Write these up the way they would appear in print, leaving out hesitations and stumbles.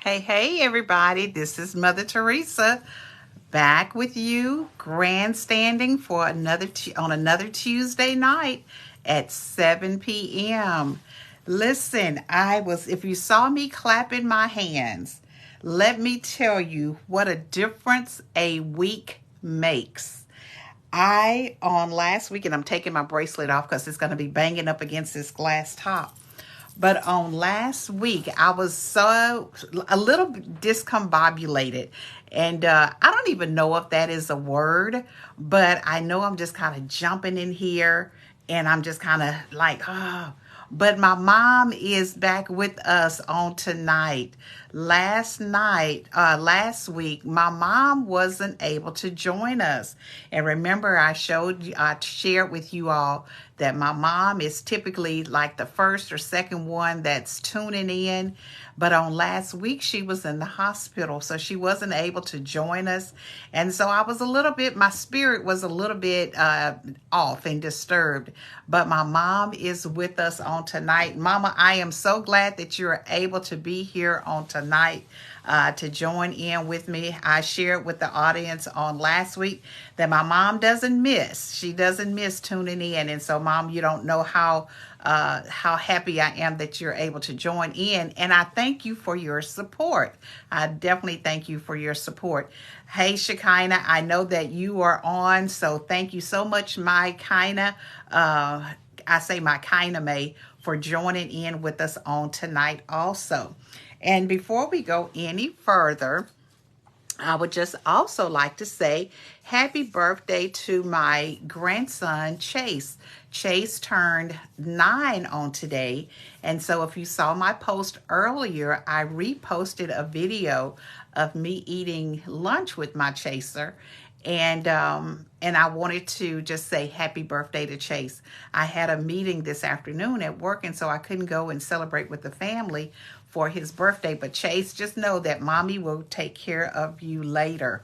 Hey, everybody. This is Mother Theresa back with you, grandstanding for on another Tuesday night at 7 p.m. Listen, if you saw me clapping my hands, let me tell you what a difference a week makes. On last week, and I'm taking my bracelet off because it's going to be banging up against this glass top. But on last week, I was a little discombobulated. And I don't even know if that is a word, but I know I'm just kind of jumping in here and I'm just kind of like, oh. But my mom is back with us on tonight. Last week, my mom wasn't able to join us. And remember, I shared with you all that my mom is typically like the first or second one that's tuning in. But on last week, she was in the hospital, so she wasn't able to join us. And so my spirit was a little bit off and disturbed. But my mom is with us on tonight. Mama, I am so glad that you're able to be here on tonight. To join in with me. I shared with the audience on last week that my mom doesn't miss. She doesn't miss tuning in. And so, Mom, you don't know how happy I am that you're able to join in. And I thank you for your support. I definitely thank you for your support. Hey, Shekinah, I know that you are on. So thank you so much, my Kina. I say my Kina May for joining in with us on tonight also. And before we go any further, I would just also like to say happy birthday to my grandson, Chase. Chase turned 9 on today. And so if you saw my post earlier, I reposted a video of me eating lunch with my Chaser. And I wanted to just say happy birthday to Chase. I had a meeting this afternoon at work, and so I couldn't go and celebrate with the family for his birthday. But Chase, just know that Mommy will take care of you later.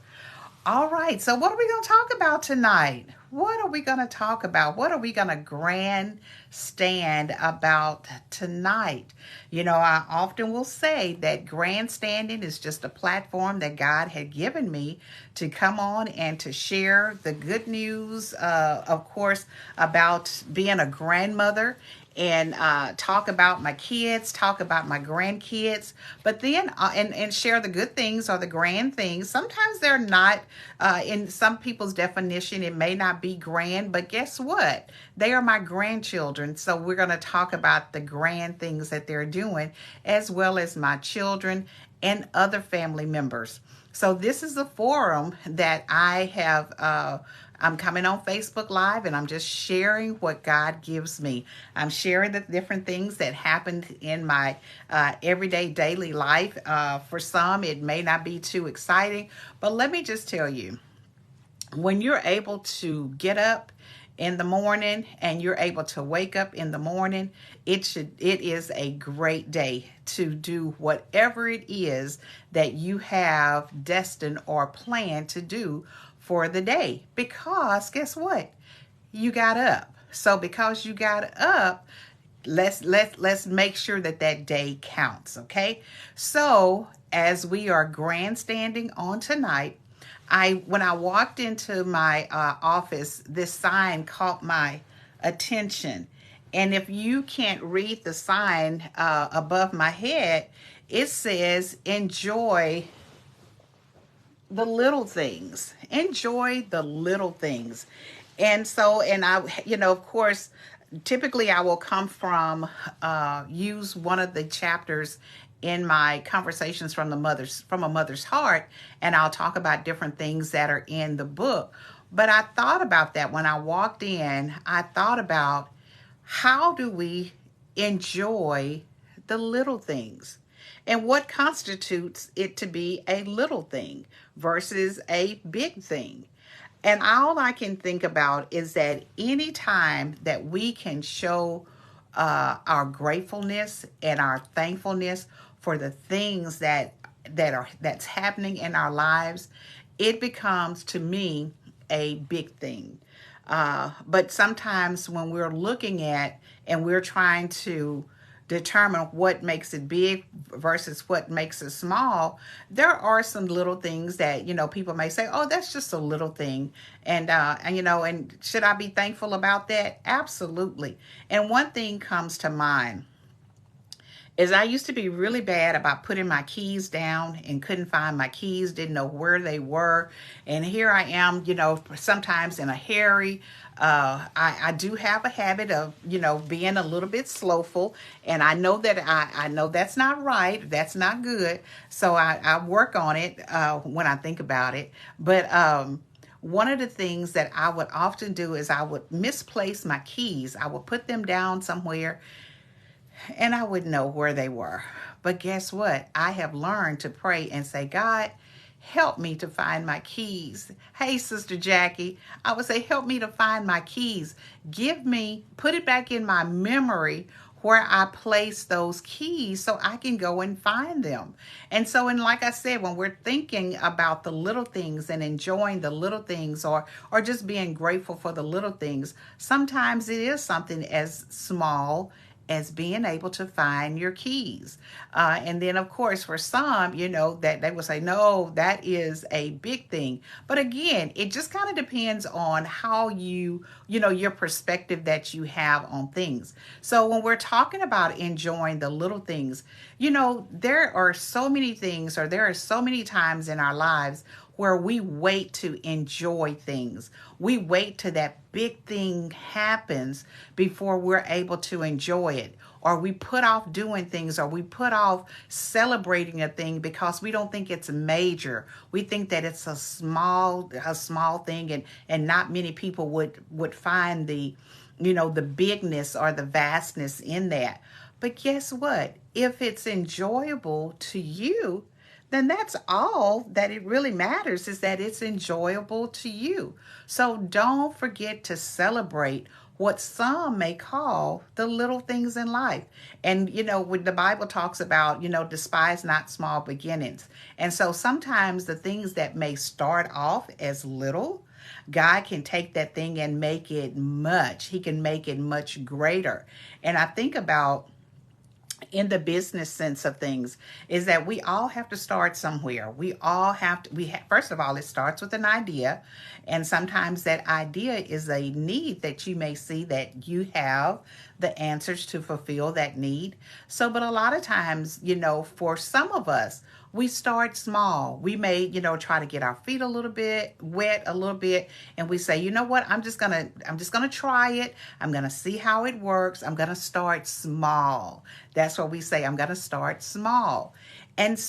All right, so what are we going to talk about tonight? What are we going to talk about? What are we going to grandstand about tonight? You know, I often will say that grandstanding is just a platform that God had given me to come on and to share the good news, of course, about being a grandmother and talk about my kids, talk about my grandkids, but then and share the good things or the grand things. Sometimes they're not, in some people's definition, it may not be grand, but guess what? They are my grandchildren. So we're going to talk about the grand things that they're doing, as well as my children and other family members. So this is a forum that I have, I'm coming on Facebook Live and I'm just sharing what God gives me. I'm sharing the different things that happened in my everyday daily life. For some, it may not be too exciting, but let me just tell you, when you're able to get up in the morning and you're able to wake up in the morning, it is a great day to do whatever it is that you have destined or planned to do for the day, because guess what? You got up. So because you got up, let's make sure that day counts, okay? So as we are grandstanding on tonight, when I walked into my office, this sign caught my attention. And if you can't read the sign above my head, it says, enjoy the little things. Enjoy the little things. And so, of course, typically I will come from, use one of the chapters in my conversations from a mother's heart, and I'll talk about different things that are in the book. But I thought about that when I walked in. I thought about, how do we enjoy the little things? And what constitutes it to be a little thing versus a big thing? And all I can think about is that any time that we can show our gratefulness and our thankfulness for the things that's happening in our lives, it becomes, to me, a big thing. But sometimes when we're looking at and we're trying to determine what makes it big versus what makes it small, there are some little things that, people may say, oh, that's just a little thing. And should I be thankful about that? Absolutely. And one thing comes to mind is I used to be really bad about putting my keys down and couldn't find my keys, didn't know where they were. And here I am, sometimes in a hurry. I do have a habit of, being a little bit slowful. And I know that I know that's not right. That's not good. So I work on it when I think about it. But one of the things that I would often do is I would misplace my keys. I would put them down somewhere and I would know where they were. But guess what? I have learned to pray and say, God, help me to find my keys. Hey, Sister Jackie, I would say, help me to find my keys. Put it back in my memory where I place those keys so I can go and find them. And like I said, when we're thinking about the little things and enjoying the little things or just being grateful for the little things, sometimes it is something as small as being able to find your keys. And then, of course, for some, that they will say, no, that is a big thing. But again, it just kind of depends on how your perspective that you have on things. So when we're talking about enjoying the little things, there are so many things, or there are so many times in our lives where we wait to enjoy things. We wait till that big thing happens before we're able to enjoy it. Or we put off doing things, or we put off celebrating a thing because we don't think it's major. We think that it's a small thing, and not many people would find the bigness or the vastness in that. But guess what? If it's enjoyable to you, then that's all that it really matters, is that it's enjoyable to you. So don't forget to celebrate what some may call the little things in life. And, when the Bible talks about, despise not small beginnings. And so sometimes the things that may start off as little, God can take that thing and make it much. He can make it much greater. And I think about, in the business sense of things, is that we all have to start somewhere. We all have to, first of all, it starts with an idea. And sometimes that idea is a need that you may see that you have the answers to fulfill that need. So, but a lot of times, for some of us, we start small. We may, try to get our feet a little bit wet a little bit. And we say, you know what, I'm just going to try it. I'm going to see how it works. I'm going to start small. That's what we say. I'm going to start small. And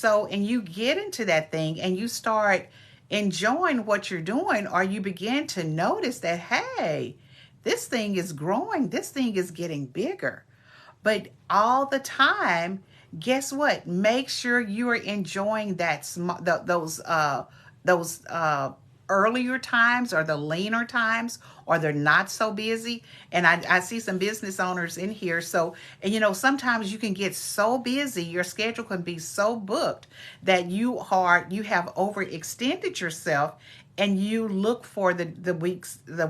you get into that thing and you start enjoying what you're doing, or you begin to notice that, hey, this thing is growing. This thing is getting bigger. But all the time, guess what? Make sure you are enjoying those earlier times, or the leaner times, or they're not so busy. And I see some business owners in here. So, sometimes you can get so busy, your schedule can be so booked that you have overextended yourself, and you look for the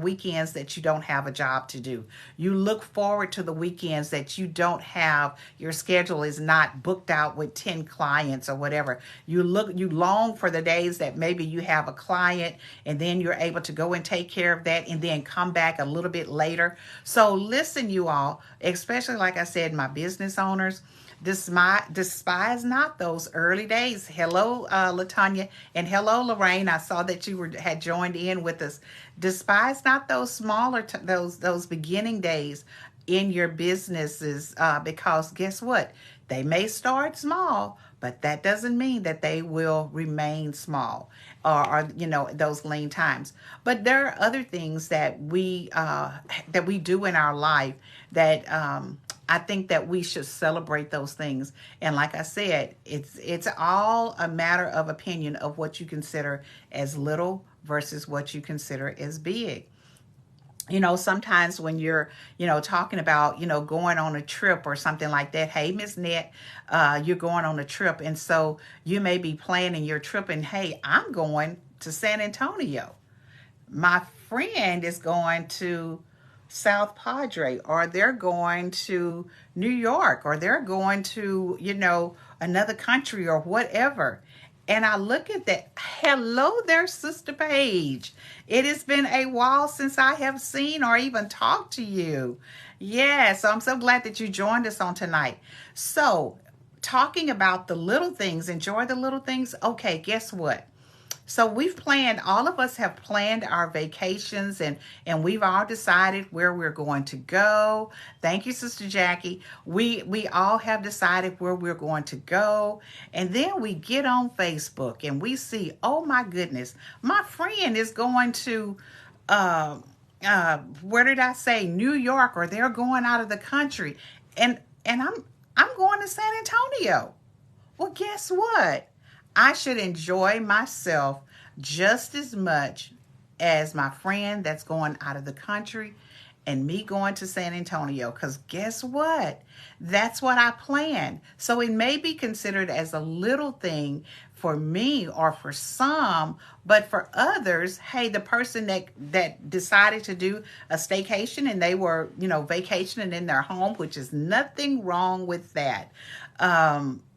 weekends that you don't have a job to do. You look forward to the weekends that you don't have, your schedule is not booked out with 10 clients or whatever. You long for the days that maybe you have a client, and then you're able to go and take care of that and then come back a little bit later. So listen, you all, especially like I said, my business owners, despise not those early days. Hello, Latanya, and hello, Lorraine. I saw that you had joined in with us. Despise not those smaller, those beginning days in your businesses, because guess what? They may start small, but that doesn't mean that they will remain small, or those lean times. But there are other things that we do in our life that I think that we should celebrate those things. And like I said, it's all a matter of opinion of what you consider as little versus what you consider as big. Sometimes when you're, talking about, going on a trip or something like that. Hey, Miss Net, you're going on a trip. And so you may be planning your trip, and hey, I'm going to San Antonio. My friend is going to South Padre, or they're going to New York, or they're going to, another country or whatever. And I look at that. Hello there, Sister Paige. It has been a while since I have seen or even talked to you. Yeah, so I'm so glad that you joined us on tonight. So, talking about the little things, enjoy the little things. Okay, guess what? So all of us have planned our vacations, and we've all decided where we're going to go. Thank you, Sister Jackie. We all have decided where we're going to go. And then we get on Facebook and we see, oh my goodness, my friend is going to where did I say? New York, or they're going out of the country. And I'm going to San Antonio. Well, guess what? I should enjoy myself just as much as my friend that's going out of the country and me going to San Antonio. Because guess what? That's what I planned. So it may be considered as a little thing for me or for some, but for others, hey, the person that decided to do a staycation and they were, vacationing in their home, which is nothing wrong with that.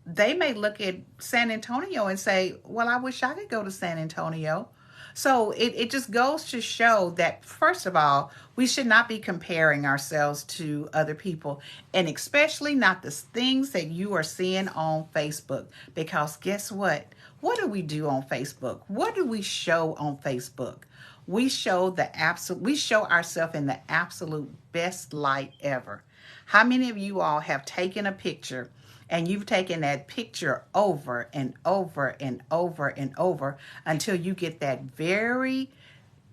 They may look at San Antonio and say, well, I wish I could go to San Antonio. So it just goes to show that, first of all, we should not be comparing ourselves to other people, and especially not the things that you are seeing on Facebook. Because guess what? What do we do on Facebook? What do we show on Facebook? We show ourselves in the absolute best light ever. How many of you all have taken a picture and you've taken that picture over and over and over and over until you get that very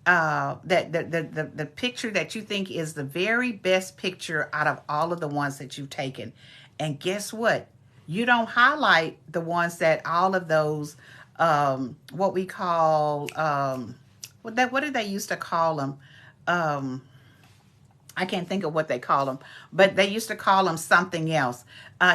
the picture that you think is the very best picture out of all of the ones that you've taken? And guess what? You don't highlight the ones that all of those what we call what did they used to call them? I can't think of what they call them, but they used to call them something else.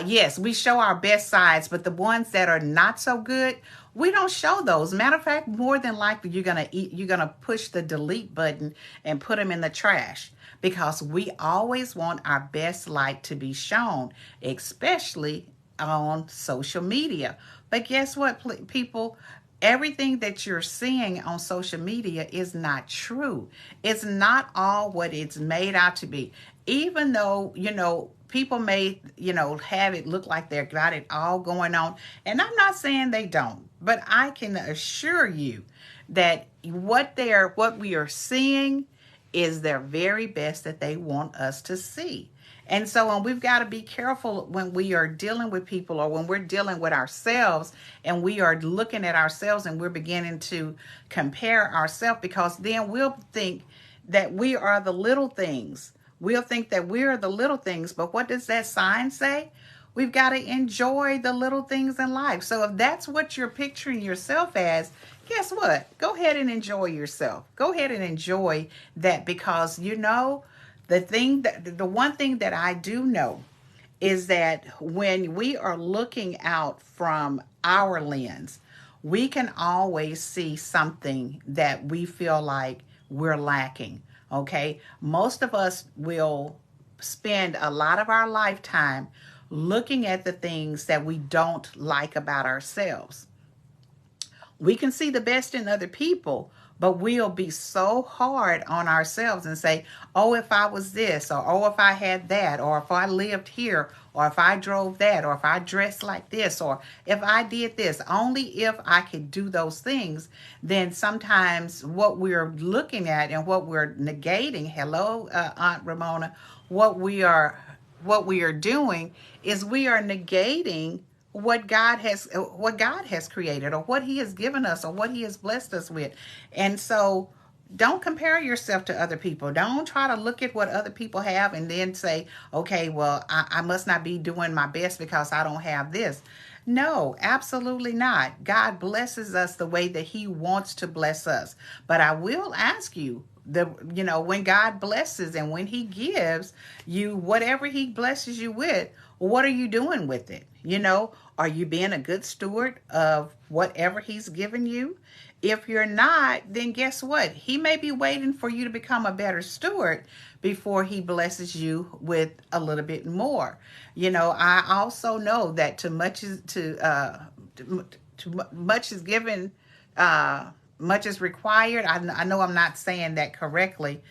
Yes, we show our best sides, but the ones that are not so good, we don't show those. Matter of fact, more than likely, you're gonna push the delete button and put them in the trash, because we always want our best light to be shown, especially on social media. But guess what, people? Everything that you're seeing on social media is not true. It's not all what it's made out to be. Even though, people may, have it look like they've got it all going on. And I'm not saying they don't, but I can assure you that what we are seeing is their very best that they want us to see. And so we've got to be careful when we are dealing with people, or when we're dealing with ourselves and we are looking at ourselves and we're beginning to compare ourselves, because then we'll think that we are the little things. We'll think that we're the little things. But what does that sign say? We've got to enjoy the little things in life. So if that's what you're picturing yourself as, guess what? Go ahead and enjoy yourself. Go ahead and enjoy that, because the one thing that I do know is that when we are looking out from our lens, we can always see something that we feel like we're lacking. Okay. Most of us will spend a lot of our lifetime looking at the things that we don't like about ourselves. We can see the best in other people, but we'll be so hard on ourselves and say, oh, if I was this, or oh, if I had that, or if I lived here, or if I drove that, or if I dressed like this, or if I did this, only if I could do those things. Then sometimes what we're looking at and what we're negating, hello, Aunt Ramona, what we are doing is we are negating what God has created, or what He has given us, or what He has blessed us with. And so don't compare yourself to other people. Don't try to look at what other people have and then say, okay, well, I must not be doing my best because I don't have this. No, absolutely not. God blesses us the way that He wants to bless us. But I will ask you, when God blesses and when He gives you whatever He blesses you with, what are you doing with it? Are you being a good steward of whatever He's given you? If you're not, then guess what? He may be waiting for you to become a better steward before he blesses you with a little bit more. You know, I also know that too much is given, uh, much is required. I know I'm not saying that correctly.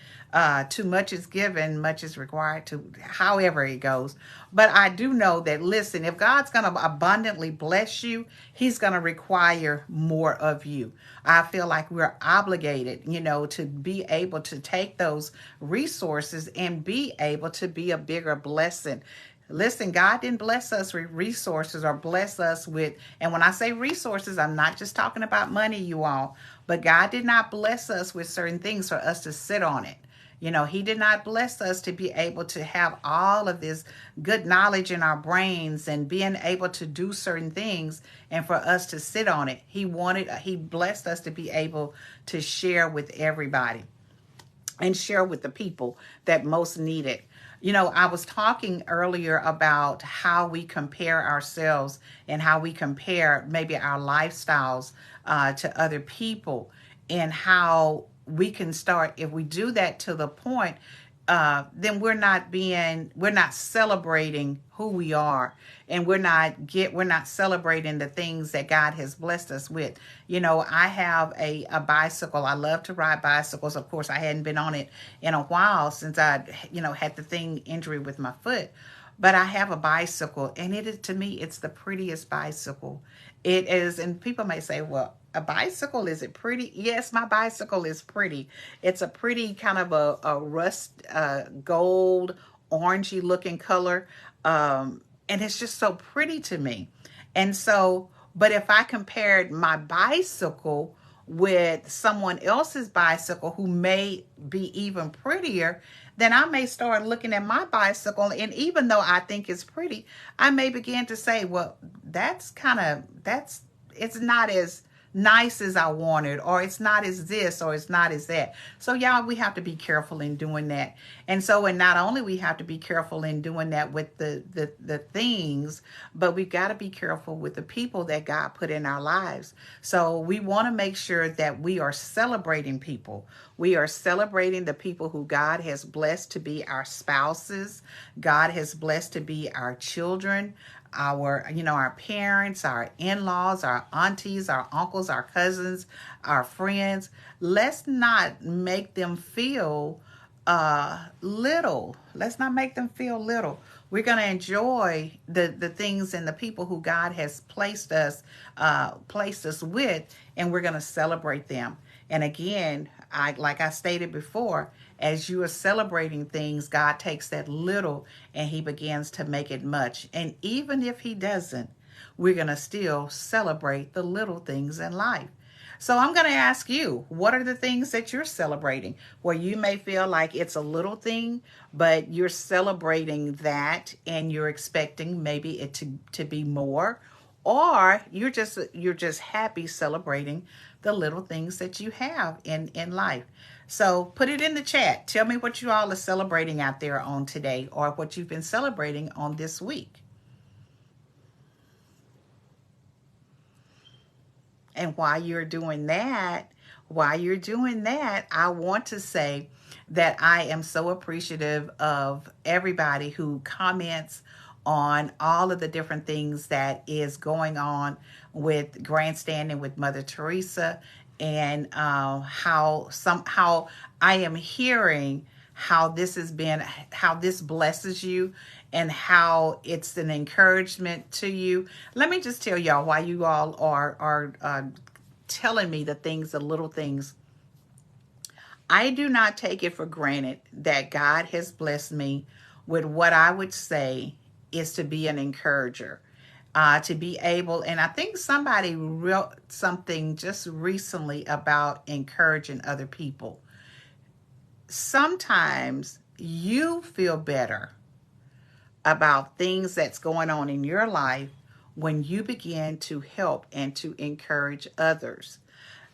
Too much is given, much is required, to however it goes. But I do know that, listen, if God's going to abundantly bless you, he's going to require more of you. I feel like we're obligated, you know, to be able to take those resources and be able to be a bigger blessing. Listen, God didn't bless us with resources or bless us with, and when I say resources, I'm not just talking about money, you all, but God did not bless us with certain things for us to sit on it. You know, he did not bless us to be able to have all of this good knowledge in our brains and being able to do certain things and for us to sit on it. He blessed us to be able to share with everybody and share with the people that most need it. You know, I was talking earlier about how we compare ourselves and how we compare maybe our lifestyles to other people, and how we can start, if we do that to the point, then we're not celebrating who we are, and we're not celebrating the things that God has blessed us with. You know, I have a bicycle. I love to ride bicycles. Of course, I hadn't been on it in a while since I, you know, had the injury with my foot. But I have a bicycle, and it is, to me, it's the prettiest bicycle. It is, and people may say, well, a bicycle, is it pretty? Yes, my bicycle is pretty. It's a pretty kind of a rust gold, orangey looking color. And it's just so pretty to me. And so, but if I compared my bicycle with someone else's bicycle who may be even prettier, then I may start looking at my bicycle, and even though I think it's pretty, I may begin to say, well, it's not as nice as I wanted, or it's not as this, or it's not as that. So y'all, we have to be careful in doing that. And so, and not only we have to be careful in doing that with the things, but we've got to be careful with the people that God put in our lives. So we want to make sure that we are celebrating people. We are celebrating the people who God has blessed to be our spouses. God has blessed to be our children, our parents, our in-laws, our aunties, our uncles, our cousins, our friends. Let's not make them feel little. Let's not make them feel little. We're going to enjoy the things and the people who God has placed us with, and we're going to celebrate them. And again, like I stated before, as you are celebrating things, God takes that little and he begins to make it much. And even if he doesn't, we're going to still celebrate the little things in life. So I'm going to ask you, what are the things that you're celebrating where you may feel like it's a little thing, but you're celebrating that and you're expecting maybe it to be more, or you're just happy celebrating the little things that you have in life. So put it in the chat. Tell me what you all are celebrating out there on today, or what you've been celebrating on this week. And while you're doing that, I want to say that I am so appreciative of everybody who comments on all of the different things that is going on with grandstanding with Mother Theresa, and how I am hearing how this blesses you, and how it's an encouragement to you. Let me just tell y'all, why you all are telling me the little things. I do not take it for granted that God has blessed me with what I would say is to be an encourager. To be able, and I think somebody wrote something just recently about encouraging other people. Sometimes you feel better about things that's going on in your life when you begin to help and to encourage others.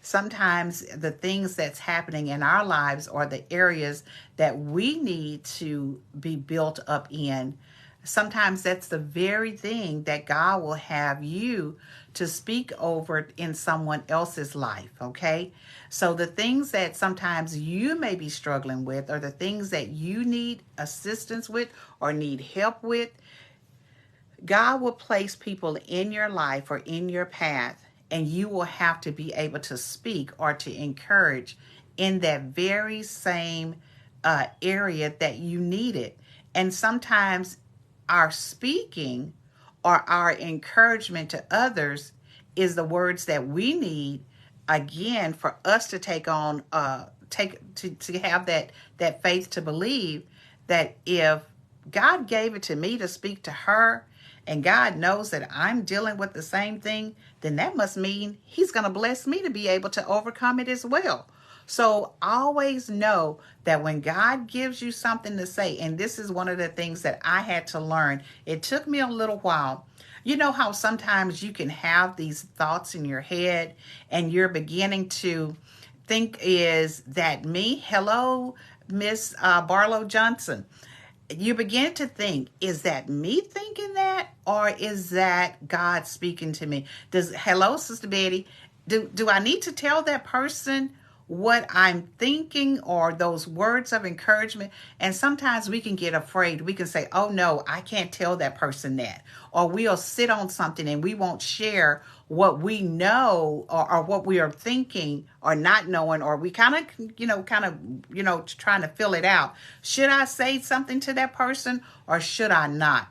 Sometimes the things that's happening in our lives are the areas that we need to be built up in. sometimes that's the very thing that God will have you to speak over in someone else's life, okay? So the things that sometimes you may be struggling with, or the things that you need assistance with or need help with, God will place people in your life or in your path, and you will have to be able to speak or to encourage in that very same area that you need it. And sometimes our speaking or our encouragement to others is the words that we need, again, for us to take on to have that faith to believe that if God gave it to me to speak to her, and God knows that I'm dealing with the same thing, then that must mean he's going to bless me to be able to overcome it as well. So always know that when God gives you something to say, and this is one of the things that I had to learn, it took me a little while. You know how sometimes you can have these thoughts in your head and you're beginning to think, is that me? Hello, Miss Barlow Johnson. You begin to think, is that me thinking that, or is that God speaking to me? Hello, Sister Betty, do I need to tell that person what I'm thinking, or those words of encouragement? And sometimes we can get afraid. We can say, oh no, I can't tell that person that. Or we'll sit on something and we won't share what we know, or what we are thinking or not knowing, or we kind of trying to fill it out. Should I say something to that person or should I not?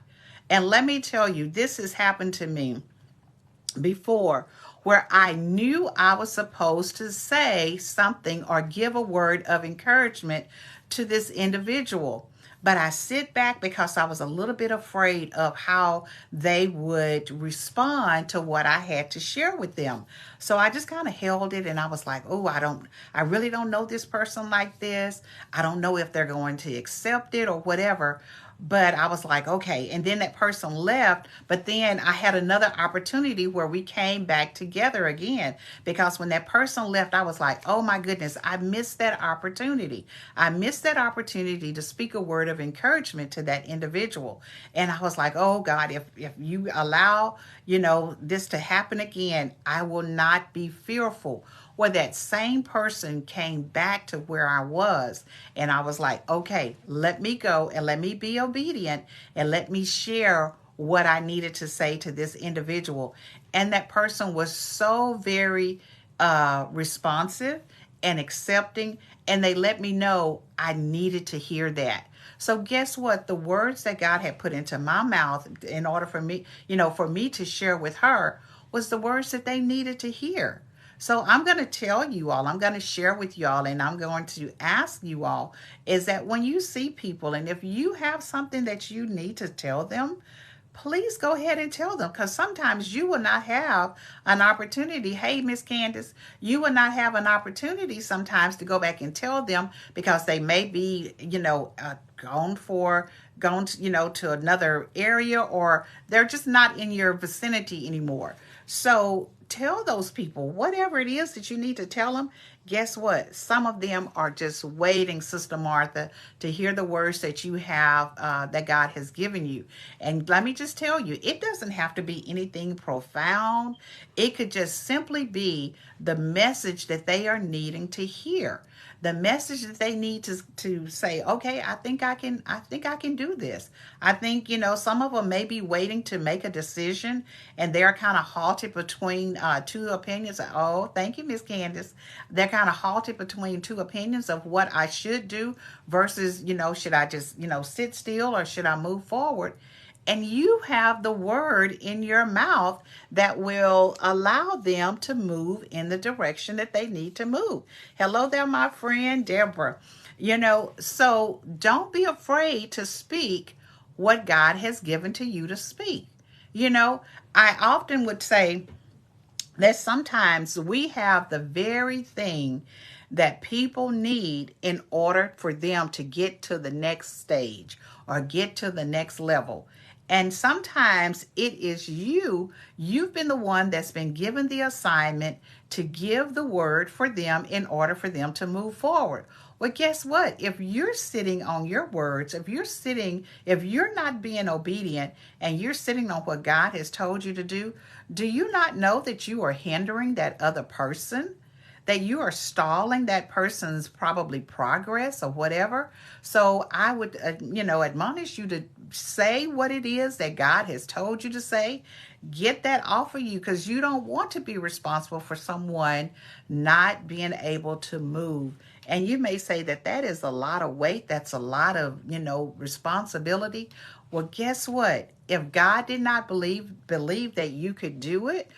And let me tell you, this has happened to me before, where I knew I was supposed to say something or give a word of encouragement to this individual. But I sit back because I was a little bit afraid of how they would respond to what I had to share with them. So I just kind of held it, and I was like, oh, I really don't know this person like this. I don't know if they're going to accept it or whatever. But I was like, okay. And then that person left. But then I had another opportunity where we came back together again. Because when that person left, I was like, oh my goodness, I missed that opportunity. I missed that opportunity to speak a word of encouragement to that individual. And I was like, oh God, if you allow, this to happen again, I will not be fearful. Where that same person came back to where I was, and I was like, okay, let me go and let me be obedient and let me share what I needed to say to this individual. And that person was so very responsive and accepting, and they let me know I needed to hear that. So guess what? The words that God had put into my mouth in order for me, for me to share with her, was the words that they needed to hear. So I'm going to tell you all, I'm going to share with you all, and I'm going to ask you all, is that when you see people, and if you have something that you need to tell them, please go ahead and tell them, because sometimes you will not have an opportunity. Hey, Miss Candace, you will not have an opportunity sometimes to go back and tell them, because they may be, gone to another area, or they're just not in your vicinity anymore. So tell those people whatever it is that you need to tell them. Guess what? Some of them are just waiting, Sister Martha, to hear the words that you have, that God has given you. And let me just tell you, it doesn't have to be anything profound. It could just simply be the message that they are needing to hear. The message that they need to say, okay, I think I can do this. I think, some of them may be waiting to make a decision, and they're kind of halted between two opinions. Oh, thank you, Miss Candace. They're kind of halted between two opinions of what I should do versus, should I just, sit still, or should I move forward? And you have the word in your mouth that will allow them to move in the direction that they need to move. Hello there, my friend Deborah. So don't be afraid to speak what God has given to you to speak. I often would say that sometimes we have the very thing that people need in order for them to get to the next stage or get to the next level. And sometimes it is you've been the one that's been given the assignment to give the word for them in order for them to move forward. Well, guess what? If you're sitting on your words, if you're not being obedient and you're sitting on what God has told you to do you not know that you are hindering that other person? That you are stalling that person's probably progress or whatever. So I would, admonish you to say what it is that God has told you to say. Get that off of you, because you don't want to be responsible for someone not being able to move. And you may say that is a lot of weight. That's a lot of, responsibility. Well, guess what? If God did not believe that you could do it,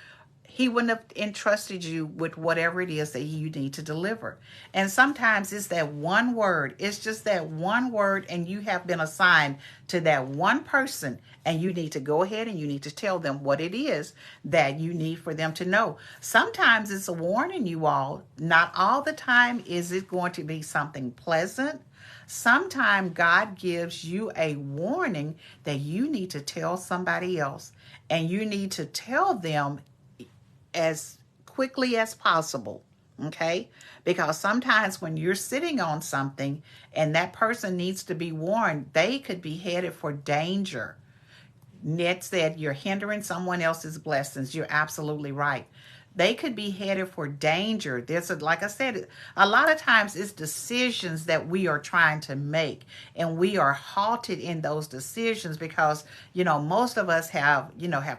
he wouldn't have entrusted you with whatever it is that you need to deliver. And sometimes it's that one word. It's just that one word, and you have been assigned to that one person, and you need to go ahead and you need to tell them what it is that you need for them to know. Sometimes it's a warning, you all. Not all the time is it going to be something pleasant. Sometimes God gives you a warning that you need to tell somebody else, and you need to tell them as quickly as possible, okay? Because sometimes when you're sitting on something and that person needs to be warned, they could be headed for danger. Ned said you're hindering someone else's blessings. You're absolutely right. They could be headed for danger. Like I said, a lot of times it's decisions that we are trying to make, and we are halted in those decisions because, most of us have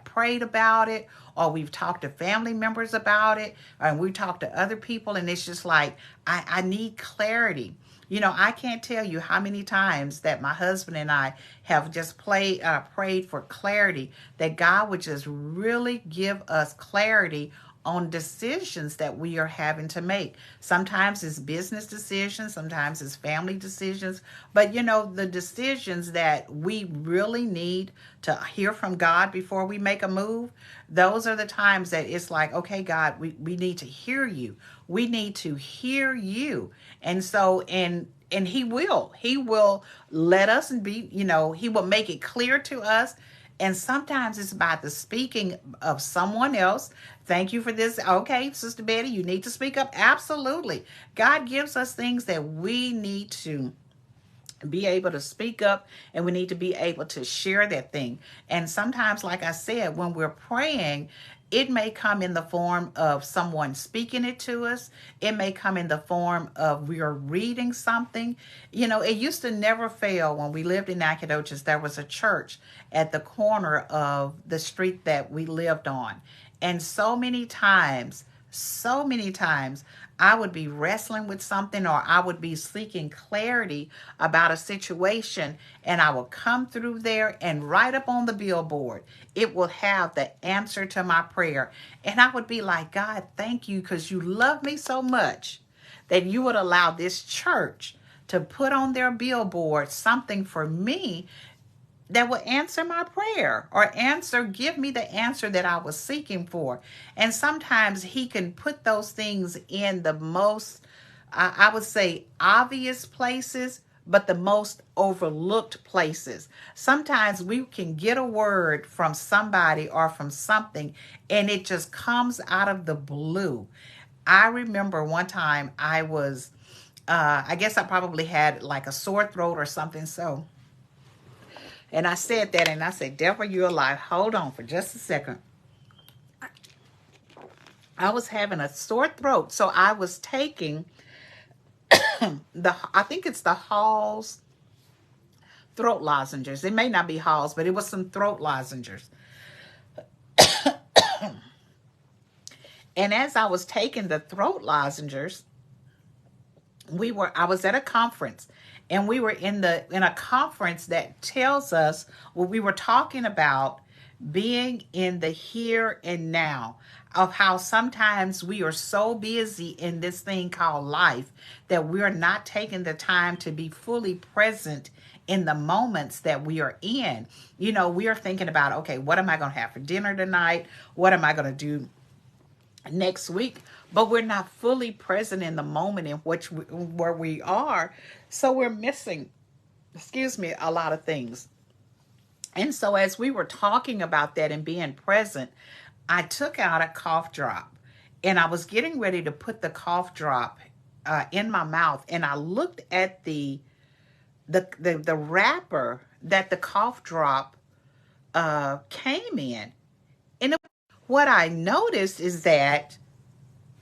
prayed about it, or we've talked to family members about it, and we talked to other people, and it's just like, I need clarity. I can't tell you how many times that my husband and I have just prayed for clarity, that God would just really give us clarity on decisions that we are having to make. Sometimes it's business decisions, sometimes it's family decisions, but the decisions that we really need to hear from God before we make a move, those are the times that it's like, okay, God, we need to hear you. We need to hear you. And so, and he will let us be, he will make it clear to us. And sometimes it's about the speaking of someone else. Thank you for this. Okay, Sister Betty, you need to speak up. Absolutely. God gives us things that we need to be able to speak up, and we need to be able to share that thing. And sometimes, like I said, when we're praying, it may come in the form of someone speaking it to us. It may come in the form of we are reading something. It used to never fail when we lived in Nacogdoches. There was a church at the corner of the street that we lived on. And so many times, I would be wrestling with something, or I would be seeking clarity about a situation, and I will come through there, and right up on the billboard, it will have the answer to my prayer. And I would be like, God, thank you, because you love me so much that you would allow this church to put on their billboard something for me that will answer my prayer, or give me the answer that I was seeking for. And sometimes he can put those things in the most, I would say, obvious places, but the most overlooked places. Sometimes we can get a word from somebody or from something, and it just comes out of the blue. I remember one time I was, I guess I probably had like a sore throat or something, so. And I said that, and I said, devil, you're alive. Hold on for just a second. I was having a sore throat, so I was taking I think it's the Hall's throat lozenges. It may not be Hall's, but it was some throat lozenges. And as I was taking the throat lozenges, I was at a conference, and we were in a conference that tells us, well, we were talking about being in the here and now, of how sometimes we are so busy in this thing called life that we're not taking the time to be fully present in the moments that we are in. We are thinking about, okay, what am I going to have for dinner tonight? What am I going to do next week? But we're not fully present in the moment in which where we are. So we're missing, a lot of things. And so as we were talking about that and being present, I took out a cough drop, and I was getting ready to put the cough drop in my mouth, and I looked at the wrapper that the cough drop came in. And what I noticed is that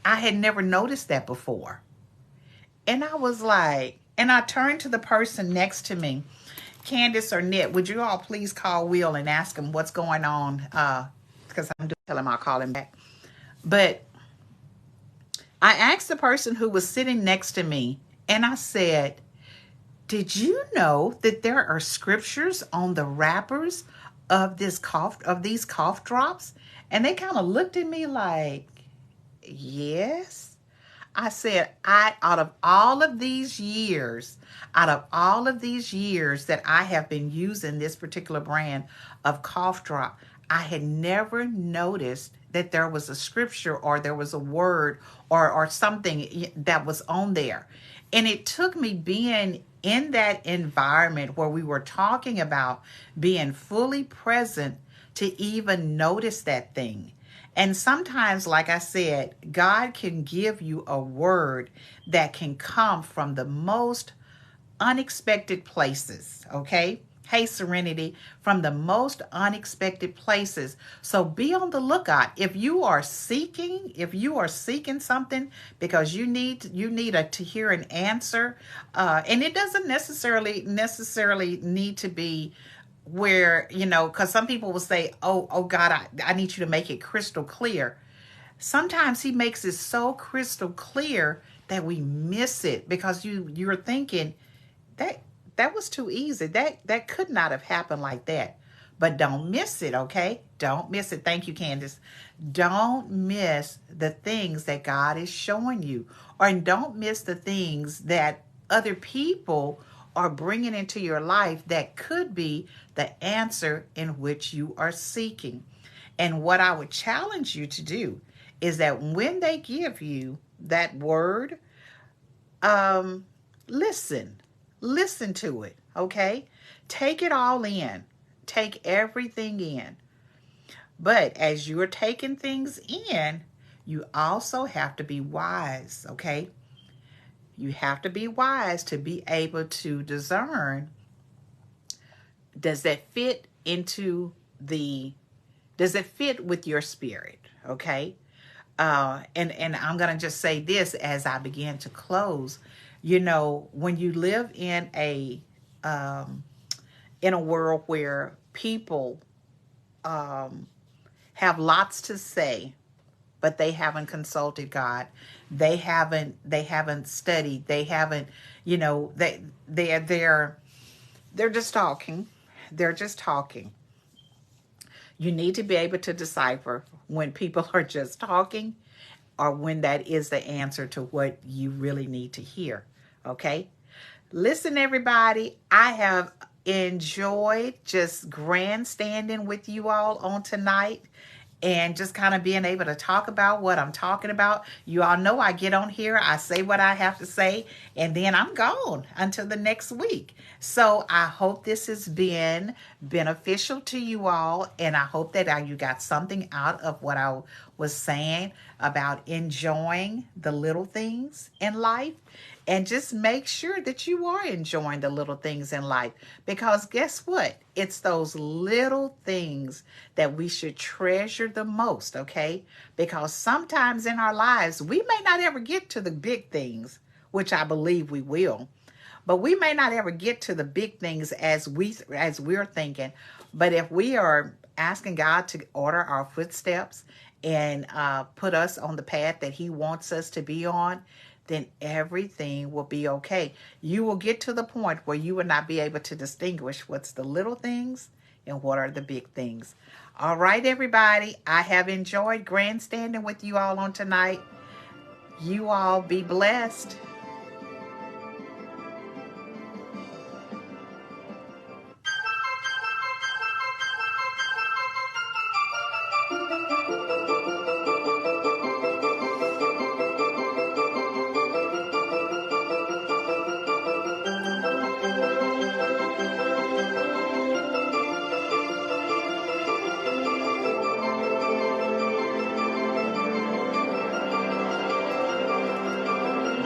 I had never noticed that before. And I was like, and I turned to the person next to me, Candace or Nit, would you all please call Will and ask him what's going on? Because I'm going to tell him I'll call him back. But I asked the person who was sitting next to me, and I said, did you know that there are scriptures on the wrappers of these cough drops? And they kind of looked at me like, yes. I said, out of all of these years that I have been using this particular brand of cough drop, I had never noticed that there was a scripture or there was a word or something that was on there. And it took me being in that environment where we were talking about being fully present to even notice that thing. And sometimes, like I said, God can give you a word that can come from the most unexpected places, okay? Hey, Serenity, from the most unexpected places. So be on the lookout. If you are seeking something because you need to hear an answer, and it doesn't necessarily need to be where, because some people will say, oh God, I need you to make it crystal clear. Sometimes he makes it so crystal clear that we miss it because you're thinking that was too easy. That could not have happened like that. But don't miss it, okay? Don't miss it. Thank you, Candace. Don't miss the things that God is showing you, or don't miss the things that other people are bringing into your life that could be the answer in which you are seeking. And what I would challenge you to do is that when they give you that word, listen to it, okay? Take it all in. Take everything in. But as you're taking things in, you also have to be wise, okay? You have to be wise to be able to discern, does it fit with your spirit, okay? And I'm going to just say this as I begin to close. When you live in a world where people have lots to say, but they haven't consulted God. They haven't studied. They haven't, they're just talking. They're just talking. You need to be able to decipher when people are just talking or when that is the answer to what you really need to hear. Okay? Listen, everybody, I have enjoyed just grandstanding with you all on tonight and just kind of being able to talk about what I'm talking about. You all know I get on here, I say what I have to say, and then I'm gone until the next week. So I hope this has been beneficial to you all, and I hope that you got something out of what I was saying about enjoying the little things in life. And just make sure that you are enjoying the little things in life. Because guess what? It's those little things that we should treasure the most, okay? Because sometimes in our lives, we may not ever get to the big things, which I believe we will. But we may not ever get to the big things as we're thinking. But if we are asking God to order our footsteps and put us on the path that he wants us to be on, then everything will be okay. You will get to the point where you will not be able to distinguish what's the little things and what are the big things. All right, everybody. I have enjoyed grandstanding with you all on tonight. You all be blessed.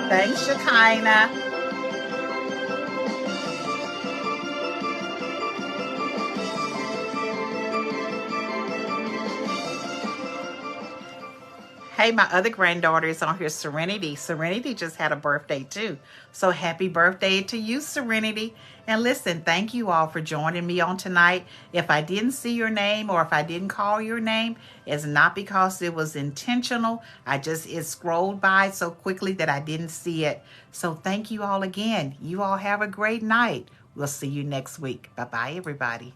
Thanks, Shekinah. Hey, my other granddaughter is on here, Serenity. Serenity just had a birthday too. So happy birthday to you, Serenity. And listen, thank you all for joining me on tonight. If I didn't see your name or if I didn't call your name, it's not because it was intentional. It scrolled by so quickly that I didn't see it. So thank you all again. You all have a great night. We'll see you next week. Bye-bye, everybody.